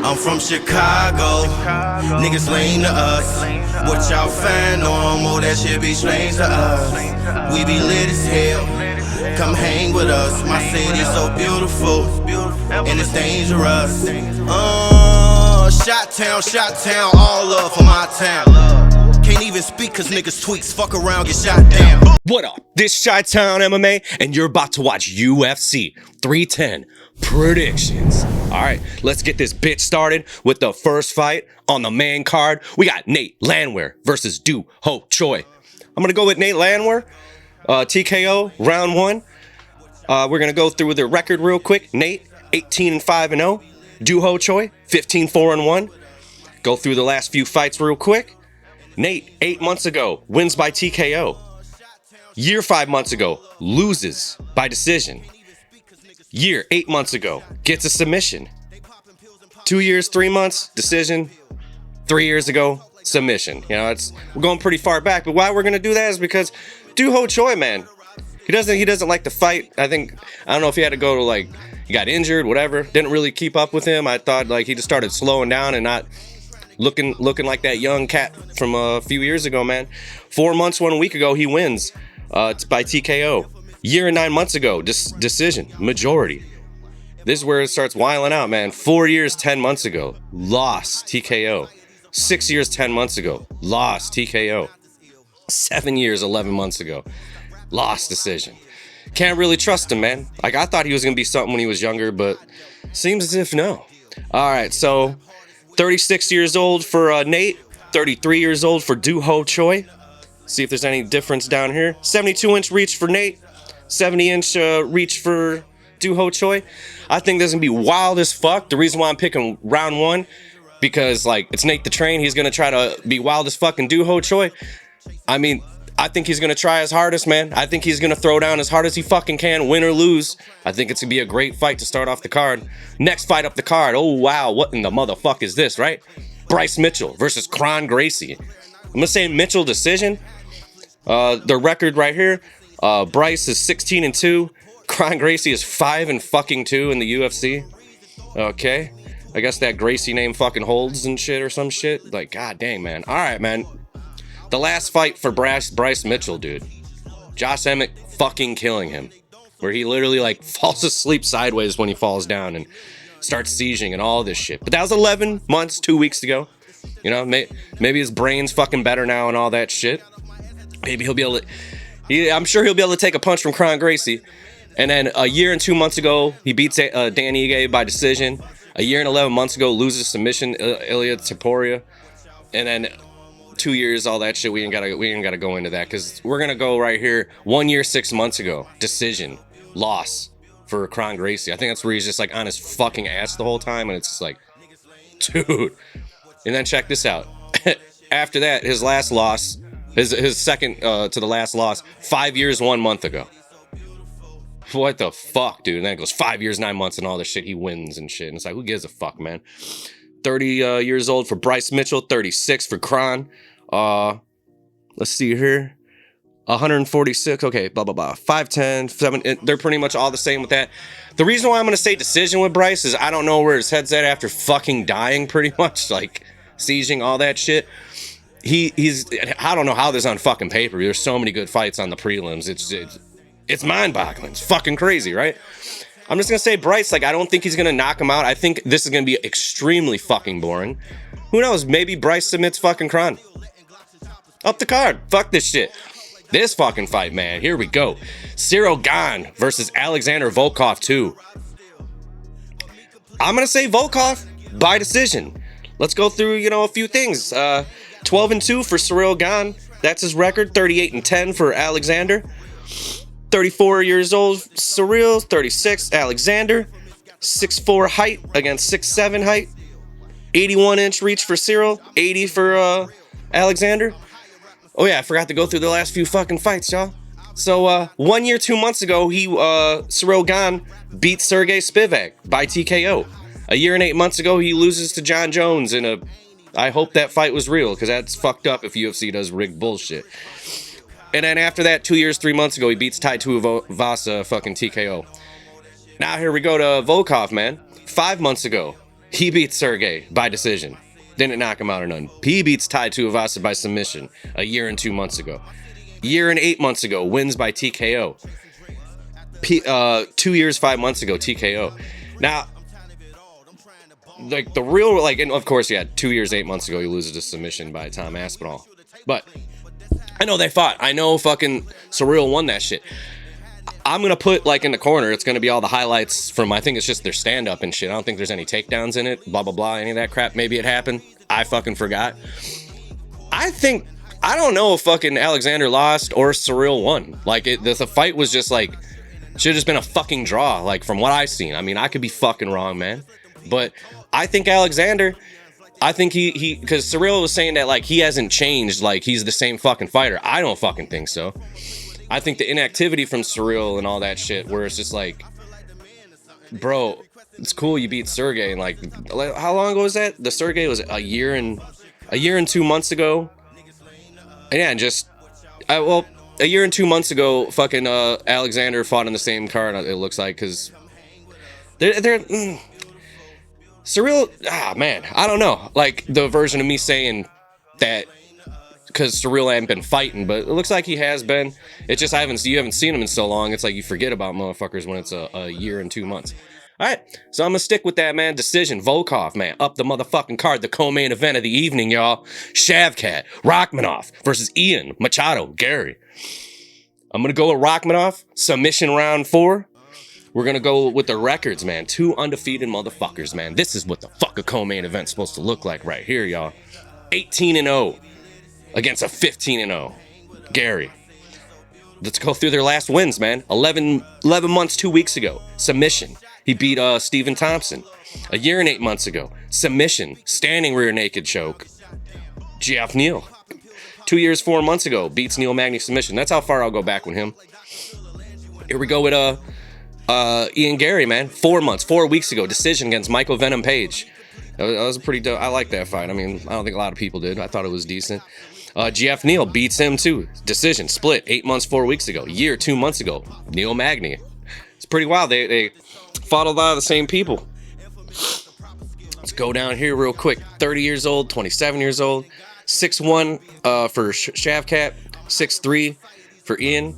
I'm from Chicago. Niggas lame to us. What y'all fan normal, that shit be strange to us. We be lit as hell. Come hang with us. My city's so beautiful, and it's dangerous. Shot town, all love for my town. Can't even speak cause niggas tweaks. Fuck around, get shot down. What up? This Chi-Town MMA, and you're about to watch UFC 310 predictions. Alright, let's get this bitch started with the first fight on the main card. We got Nate Landwehr versus Do Ho Choi. I'm gonna go with Nate Landwehr. TKO, round one. We're gonna go through the record real quick. Nate, 18-5-0. Do Ho Choi, 15-4-1. Go through the last few fights real quick. Nate, 8 months ago, wins by TKO. Year 5 months ago, loses by decision. Year 8 months ago, gets a submission. 2 years, 3 months, decision. 3 years ago, submission. You know, we're going pretty far back. But why we're gonna do that is because Do Ho Choi, man, he doesn't like to fight. I don't know if he had to go to, like, he got injured, whatever. Didn't really keep up with him. I thought, like, he just started slowing down and not looking like that young cat from a few years ago, man. 4 months, 1 week ago, he wins. It's by TKO. Year and 9 months ago, decision, majority. This is where it starts wiling out, man. 4 years, 10 months ago, lost, TKO. 6 years, 10 months ago, lost, TKO. 7 years, 11 months ago, lost, decision. Can't really trust him, man. Like, I thought he was gonna be something when he was younger, but seems as if no. All right, so 36 years old for Nate, 33 years old for Do Ho Choi. See if there's any difference down here. 72-inch reach for Nate, 70-inch reach for Do Ho Choi. I think this is gonna be wild as fuck. The reason why I'm picking round one, because, like, it's Nate the Train. He's gonna try to be wild as fuck and Do Ho Choi. I mean, I think he's gonna try his hardest, man. I think he's gonna throw down as hard as he fucking can, win or lose. I think it's gonna be a great fight to start off the card. Next fight up the card. Oh wow, what in the motherfuck is this, right? Bryce Mitchell versus Kron Gracie. I'm gonna say Mitchell decision. The record right here. Bryce is 16-2. Kron Gracie is 5-2 in the UFC. Okay, I guess that Gracie name fucking holds and shit or some shit. Like, god dang, man. All right, man. The last fight for Bryce Mitchell, dude. Josh Emmett fucking killing him. Where he literally, like, falls asleep sideways when he falls down and starts sieging and all this shit. But that was 11 months, 2 weeks ago. You know, maybe his brain's fucking better now and all that shit. Maybe he'll be able to... I'm sure he'll be able to take a punch from Kron Gracie. And then a year and 2 months ago, he beats Dan Ige by decision. A year and 11 months ago, loses submission, Ilya Taporia. And then 2 years, all that shit, we ain't gotta go into that, because we're gonna go right here. 1 year, 6 months ago, decision, loss for Kron Gracie. I think that's where he's just, like, on his fucking ass the whole time, and it's just like, dude. And then check this out. After that, his last loss, his second to the last loss, 5 years, 1 month ago. What the fuck, dude? And then it goes 5 years, 9 months, and all this shit. He wins and shit. And it's like, who gives a fuck, man? 30 years old for Bryce Mitchell, 36 for Kron. Let's see here. 146, okay, blah, blah, blah. 5'10", 7, they're pretty much all the same with that. The reason why I'm going to say decision with Bryce is I don't know where his head's at after fucking dying, pretty much. Like, sieging, all that shit. He's, I don't know how this on fucking paper. There's so many good fights on the prelims. It's mind-boggling. It's fucking crazy, right? I'm just going to say Bryce, like, I don't think he's going to knock him out. I think this is going to be extremely fucking boring. Who knows? Maybe Bryce submits fucking Kron. Up the card. Fuck this shit. This fucking fight, man. Here we go. Cyril Gane versus Alexander Volkov 2. I'm going to say Volkov by decision. Let's go through, you know, a few things. 12-2 for Cyril Gane. That's his record. 38-10 for Alexander. 34 years old, Cyril. 36, Alexander. 6'4" height against 6'7" height. 81-inch reach for Cyril. 80 for Alexander. Oh yeah, I forgot to go through the last few fucking fights, y'all. So 1 year, 2 months ago, Cyril Gane beat Sergey Spivak by TKO. A year and 8 months ago, he loses to John Jones in a... I hope that fight was real, because that's fucked up if UFC does rigged bullshit. And then after that, 2 years, 3 months ago, he beats Tai Tuivasa fucking TKO. Now here we go to Volkov, man. 5 months ago, He beats Sergey by decision. Didn't knock him out or none. He beats Tai Tuivasa by submission a year and 2 months ago. Year and 8 months ago, wins by TKO. 2 years, 5 months ago, TKO. Now, like the real, like, and of course, yeah, 2 years, 8 months ago, he loses to submission by Tom Aspinall. But I know they fought. I know fucking Surreal won that shit. I'm going to put, like, in the corner, it's going to be all the highlights from, I think it's just their stand-up and shit. I don't think there's any takedowns in it, blah, blah, blah, any of that crap. Maybe it happened. I fucking forgot. I don't know if fucking Alexander lost or Surreal won. Like, the fight was just, like, should have just been a fucking draw, like, from what I've seen. I mean, I could be fucking wrong, man. But I think Alexander, I think he because Surreal was saying that, like, he hasn't changed, like, he's the same fucking fighter. I don't fucking think so. I think the inactivity from Surreal and all that shit, where it's just like, bro, it's cool you beat Sergey, and like how long ago was that? The Sergey was a year and 2 months ago. And yeah, just a year and 2 months ago, fucking Alexander fought on the same card. It looks like, because they're Surreal. Man, I don't know. Like the version of me saying that. Because Surreal hadn't been fighting, but it looks like he has been. It's just you haven't seen him in so long. It's like you forget about motherfuckers when it's a year and 2 months. All right, so I'm gonna stick with that, man. Decision, Volkov, man, up the motherfucking card. The co-main event of the evening, y'all. Shavkat Rachmanov versus Ian Machado Gary. I'm gonna go with Rachmanov. Submission round 4. We're gonna go with the records, man. 2 undefeated motherfuckers, man. This is what the fuck a co-main event's supposed to look like right here, y'all. 18-0. Against a 15-0 Gary. Let's go through their last wins, man. 11 months, 2 weeks ago. Submission. He beat Stephen Thompson. A year and 8 months ago. Submission. Standing rear naked choke. Geoff Neal. 2 years, 4 months ago. Beats Neil Magny submission. That's how far I'll go back with him. Here we go with Ian Gary, man. 4 months, 4 weeks ago. Decision against Michael Venom Page. That was a pretty dope. I like that fight. I mean, I don't think a lot of people did. I thought it was decent. Geoff Neal beats him too. Decision, split 8 months, 4 weeks ago. Year, 2 months ago. Neil Magny. It's pretty wild. They fought a lot of the same people. Let's go down here real quick. 30 years old, 27 years old. 6'1" for Shavkat. 6'3" for Ian.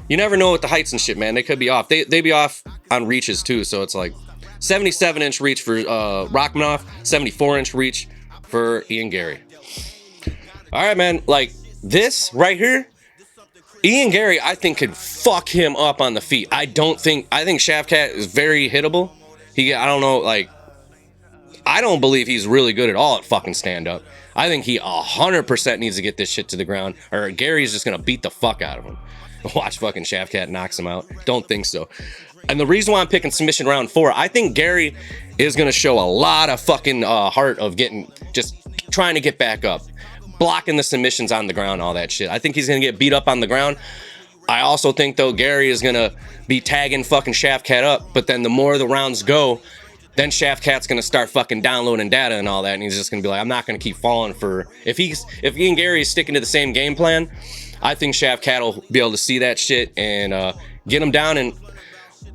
You never know with the heights and shit, man. They could be off. They be off on reaches too. So it's like 77-inch reach for Rachmanov. 74-inch reach for Ian Gary. All right, man, like this right here, Ian Gary, I think could fuck him up on the feet. I think Shavkat is very hittable. I don't know, like, I don't believe he's really good at all at fucking stand up. I think he 100% needs to get this shit to the ground, or Gary's just gonna beat the fuck out of him. Watch fucking Shavkat knocks him out. Don't think so. And the reason why I'm picking submission round 4, I think Gary is gonna show a lot of fucking heart of just trying to get back up. Blocking the submissions on the ground, all that shit. I think he's gonna get beat up on the ground. I also think, though, Gary is gonna be tagging fucking Shavkat up, but then the more the rounds go, then Shavkat's gonna start fucking downloading data and all that, and he's just gonna be like, I'm not gonna keep falling for... If Ian Gary is sticking to the same game plan, I think Shavkat will be able to see that shit and get him down, and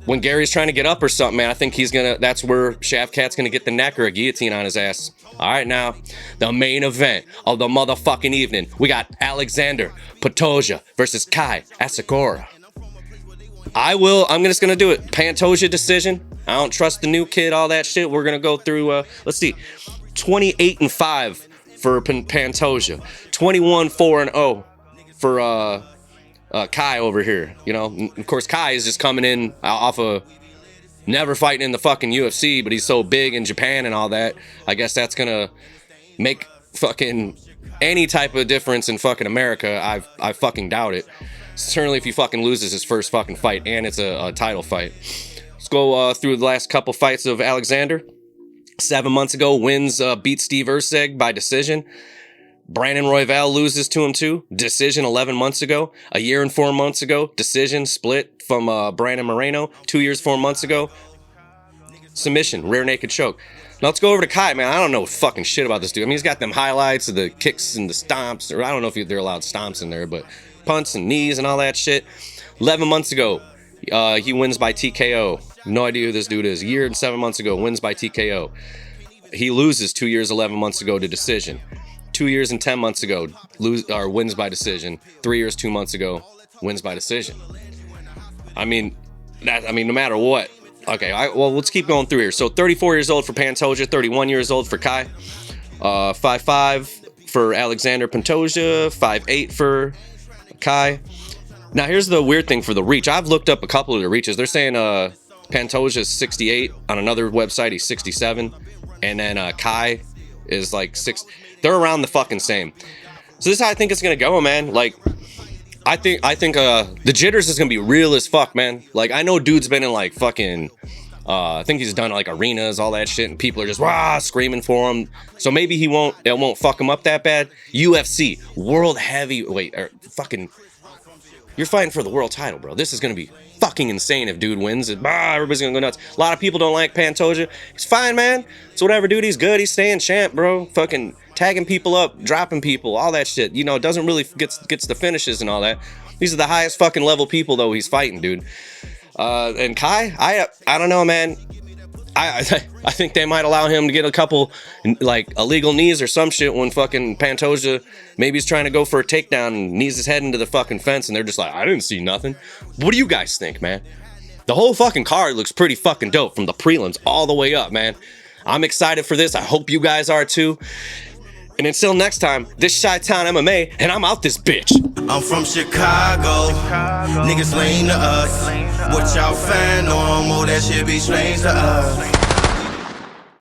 when Gary's trying to get up or something, man, I think that's where Shavkat's gonna get the neck or a guillotine on his ass. All right, now, the main event of the motherfucking evening. We got Alexandre Pantoja versus Kai Asakura. I'm just gonna do it. Pantoja decision. I don't trust the new kid, all that shit. We're gonna go through, let's see, 28-5 for Pantoja. 21-4-0 for Kai over here. You know, of course, Kai is just coming in off of never fighting in the fucking UFC, but he's so big in Japan and all that. I guess that's gonna make fucking any type of difference in fucking America. I fucking doubt it. Certainly if he fucking loses his first fucking fight and it's a title fight. Let's go through the last couple fights of Alexander. 7 months ago, beats Steve Erceg by decision. Brandon Royval loses to him too. Decision 11 months ago. A year and 4 months ago. Decision split from Brandon Moreno. 2 years, 4 months ago. Submission. Rear naked choke. Now let's go over to Kai, man. I don't know fucking shit about this dude. I mean, he's got them highlights of the kicks and the stomps. Or I don't know if they're allowed stomps in there, but punts and knees and all that shit. 11 months ago, he wins by TKO. No idea who this dude is. A year and 7 months ago, wins by TKO. he loses 2 years 11 months ago to decision. 2 years and 10 months ago, wins by decision. 3 years 2 months ago, wins by decision. I mean, no matter what. Okay, well, let's keep going through here. So 34 years old for Pantoja, 31 years old for Kai, 5'5" for Alexandre Pantoja, 5'8" for Kai. Now, here's the weird thing for the reach. I've looked up a couple of the reaches. They're saying Pantoja is 68. On another website, he's 67. And then Kai is like 6. They're around the fucking same. So this is how I think it's going to go, man. Like, I think the jitters is gonna be real as fuck, man. Like, I know dude's been in like fucking I think he's done like arenas, all that shit, and people are just screaming for him. So maybe it won't fuck him up that bad. UFC world heavyweight, or fucking, you're fighting for the world title, bro. This is gonna be fucking insane if dude wins. Everybody's gonna go nuts. A lot of people don't like Pantoja. He's fine, man. It's whatever, dude. He's good. He's staying champ, bro. Fucking tagging people up, dropping people, all that shit. You know, it doesn't really gets the finishes and all that. These are the highest fucking level people though he's fighting, dude. And Kai, I don't know, man. I think they might allow him to get a couple like illegal knees or some shit when fucking Pantoja maybe he's trying to go for a takedown and knees his head into the fucking fence, and they're just like, I didn't see nothing. What do you guys think, man? The whole fucking card looks pretty fucking dope from the prelims all the way up, man. I'm excited for this. I hope you guys are too. And until next time, this Chi-Town MMA, and I'm out this bitch. I'm from Chicago. Niggas lame to us. What y'all fan normal, that shit be strange to us.